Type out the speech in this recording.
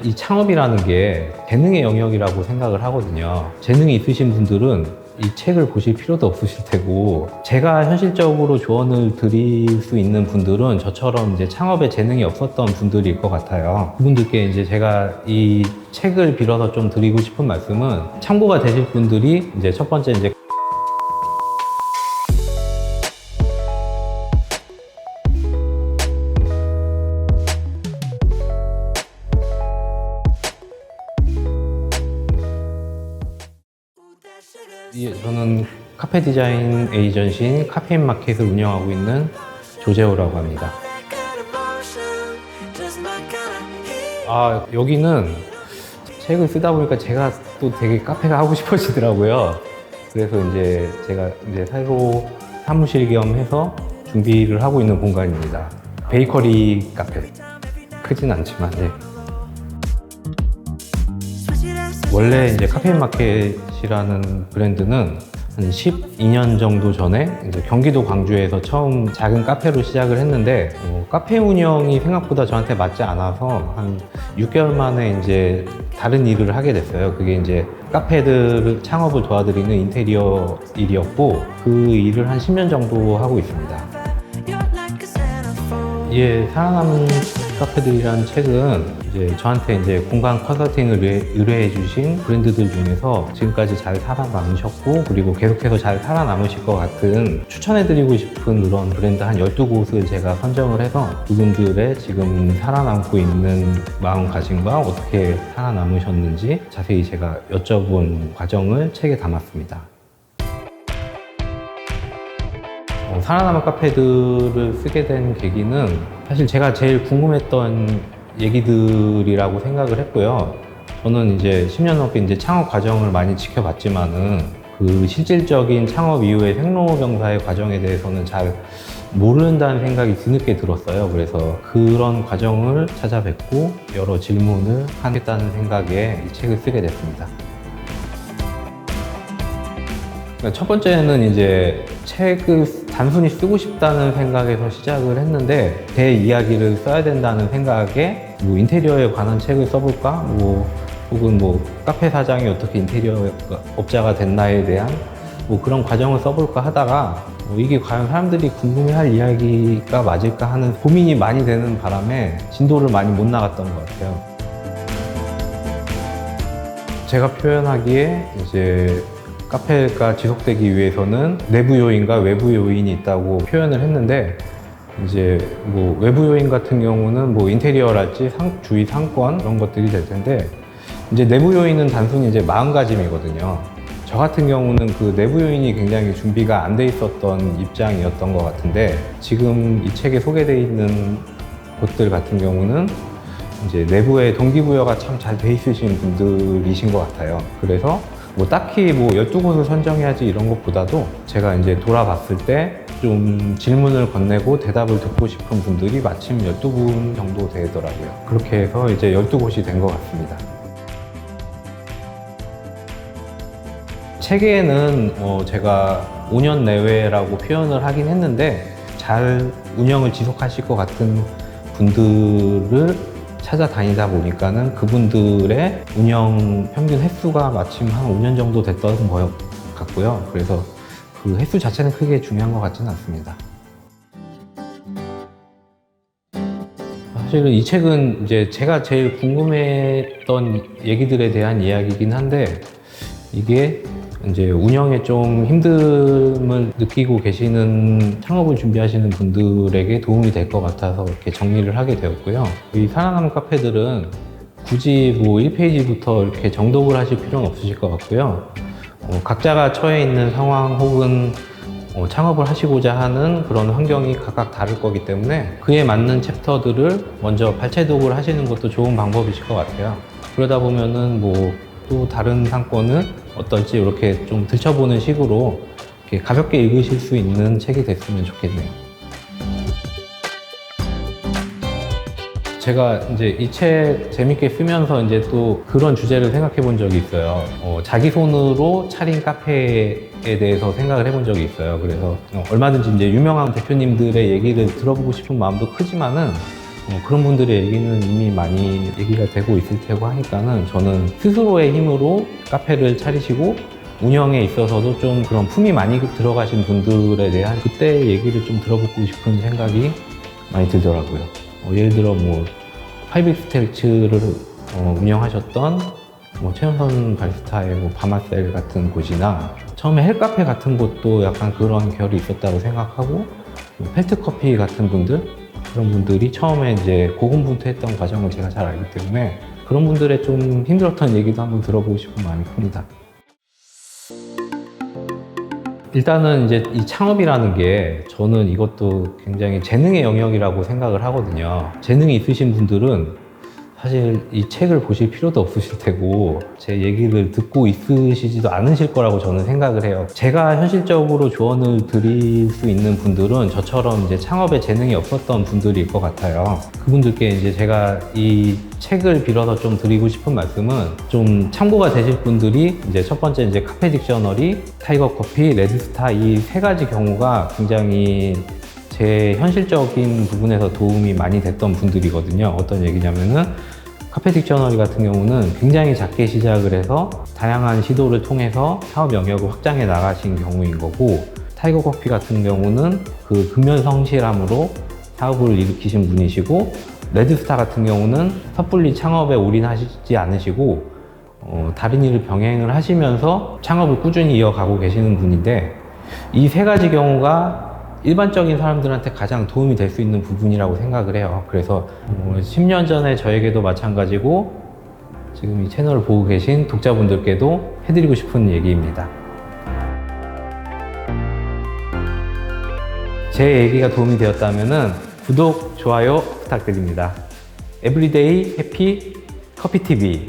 이 창업이라는 게 재능의 영역이라고 생각을 하거든요. 재능이 있으신 분들은 이 책을 보실 필요도 없으실 테고, 제가 현실적으로 조언을 드릴 수 있는 분들은 저처럼 이제 창업에 재능이 없었던 분들일 것 같아요. 그분들께 이제 제가 이 책을 빌어서 좀 드리고 싶은 말씀은, 참고가 되실 분들이 이제 첫 번째 이제 저는 카페 디자인 에이전시인 카페인 마켓을 운영하고 있는 조재호라고 합니다. 여기는 책을 쓰다 보니까 제가 또 되게 카페가 하고 싶어지더라고요. 그래서 이제 제가 이제 새로 사무실 겸 해서 준비를 하고 있는 공간입니다. 베이커리 카페. 크진 않지만, 예. 원래 이제 카페인 마켓이라는 브랜드는 한 12년 정도 전에 이제 경기도 광주에서 처음 작은 카페로 시작을 했는데, 카페 운영이 생각보다 저한테 맞지 않아서 한 6개월 만에 이제 다른 일을 하게 됐어요. 그게 이제 카페들 창업을 도와드리는 인테리어 일이었고, 그 일을 한 10년 정도 하고 있습니다. 살아남은 카페들이라는 책은 이제 저한테 이제 공간 컨설팅을 의뢰해 주신 브랜드들 중에서 지금까지 잘 살아남으셨고, 그리고 계속해서 잘 살아남으실 것 같은 추천해 드리고 싶은 그런 브랜드 한 12곳을 제가 선정을 해서 그분들의 지금 살아남고 있는 마음가짐과 어떻게 살아남으셨는지 자세히 제가 여쭤본 과정을 책에 담았습니다. 살아남은 카페들을 쓰게 된 계기는 사실 제가 제일 궁금했던 얘기들이라고 생각을 했고요. 저는 이제 10년 넘게 이제 창업 과정을 많이 지켜봤지만은 그 실질적인 창업 이후의 생로병사의 과정에 대해서는 잘 모른다는 생각이 뒤늦게 들었어요. 그래서 그런 과정을 찾아뵙고 여러 질문을 하겠다는 생각에 이 책을 쓰게 됐습니다. 첫 번째는 이제 책을 단순히 쓰고 싶다는 생각에서 시작을 했는데, 제 이야기를 써야 된다는 생각에 뭐 인테리어에 관한 책을 써볼까? 혹은 카페 사장이 어떻게 인테리어 업자가 됐나에 대한 그런 과정을 써볼까 하다가 이게 과연 사람들이 궁금해할 이야기가 맞을까 하는 고민이 많이 되는 바람에 진도를 많이 못 나갔던 것 같아요. 제가 표현하기에 이제 카페가 지속되기 위해서는 내부 요인과 외부 요인이 있다고 표현을 했는데, 이제 외부 요인 같은 경우는 인테리어랄지 주위 상권 이런 것들이 될 텐데, 이제 내부 요인은 단순히 이제 마음가짐이거든요. 저 같은 경우는 그 내부 요인이 굉장히 준비가 안 돼 있었던 입장이었던 것 같은데, 지금 이 책에 소개되어 있는 곳들 같은 경우는 이제 내부에 동기부여가 참 잘 돼 있으신 분들이신 것 같아요. 그래서 딱히 12곳을 선정해야지 이런 것보다도 제가 이제 돌아봤을 때 좀 질문을 건네고 대답을 듣고 싶은 분들이 마침 12분 정도 되더라고요. 그렇게 해서 이제 12곳이 된 것 같습니다. 책에는 제가 5년 내외라고 표현을 하긴 했는데, 잘 운영을 지속하실 것 같은 분들을 찾아다니다 보니까는 그분들의 운영 평균 횟수가 마침 한 5년 정도 됐던 것 같고요. 그래서 그 횟수 자체는 크게 중요한 것 같지는 않습니다. 사실은 이 책은 이제 제가 제일 궁금했던 얘기들에 대한 이야기이긴 한데, 이게 이제 운영에 좀 힘듦을 느끼고 계시는 창업을 준비하시는 분들에게 도움이 될 것 같아서 이렇게 정리를 하게 되었고요. 이 살아남은 카페들은 굳이 1페이지부터 이렇게 정독을 하실 필요는 없으실 것 같고요. 각자가 처해 있는 상황 혹은 창업을 하시고자 하는 그런 환경이 각각 다를 거기 때문에 그에 맞는 챕터들을 먼저 발췌독을 하시는 것도 좋은 방법이실 것 같아요. 그러다 보면은 또 다른 상권은 어떨지 이렇게 좀 들춰보는 식으로 이렇게 가볍게 읽으실 수 있는 책이 됐으면 좋겠네요. 제가 이제 이 책 재밌게 쓰면서 이제 또 그런 주제를 생각해 본 적이 있어요. 자기 손으로 차린 카페에 대해서 생각을 해본 적이 있어요. 그래서 얼마든지 이제 유명한 대표님들의 얘기를 들어보고 싶은 마음도 크지만은 그런 분들의 얘기는 이미 많이 얘기가 되고 있을 테고 하니까는 저는 스스로의 힘으로 카페를 차리시고 운영에 있어서도 좀 그런 품이 많이 들어가신 분들에 대한 그때 얘기를 좀 들어보고 싶은 생각이 많이 들더라고요. 예를 들어 뭐 파이빅스테이츠를 운영하셨던 최은선 바리스타의 바마셀 같은 곳이나 처음에 헬카페 같은 곳도 약간 그런 결이 있었다고 생각하고 펠트커피 같은 분들 그런 분들이 처음에 이제 고군분투했던 과정을 제가 잘 알기 때문에 그런 분들의 좀 힘들었던 얘기도 한번 들어보고 싶은 마음이 큽니다. 일단은 이제 이 창업이라는 게 저는 이것도 굉장히 재능의 영역이라고 생각을 하거든요. 재능이 있으신 분들은 사실 이 책을 보실 필요도 없으실 테고 제 얘기를 듣고 있으시지도 않으실 거라고 저는 생각을 해요. 제가 현실적으로 조언을 드릴 수 있는 분들은 저처럼 이제 창업에 재능이 없었던 분들일 것 같아요. 그분들께 이제 제가 이 책을 빌어서 좀 드리고 싶은 말씀은 좀 참고가 되실 분들이 이제 첫 번째 이제 카페 딕셔너리, 타이거 커피, 레드스타 이 세 가지 경우가 굉장히 제 현실적인 부분에서 도움이 많이 됐던 분들이거든요. 어떤 얘기냐면은 카페 딕셔너리 같은 경우는 굉장히 작게 시작을 해서 다양한 시도를 통해서 사업 영역을 확장해 나가신 경우인 거고, 타이거 커피 같은 경우는 그 근면성실함으로 사업을 일으키신 분이시고, 레드스타 같은 경우는 섣불리 창업에 올인하시지 않으시고 다른 일을 병행을 하시면서 창업을 꾸준히 이어가고 계시는 분인데, 이 세 가지 경우가 일반적인 사람들한테 가장 도움이 될 수 있는 부분이라고 생각을 해요. 그래서 10년 전에 저에게도 마찬가지고 지금 이 채널을 보고 계신 독자분들께도 해드리고 싶은 얘기입니다. 제 얘기가 도움이 되었다면 구독, 좋아요 부탁드립니다. 에브리데이 해피 커피TV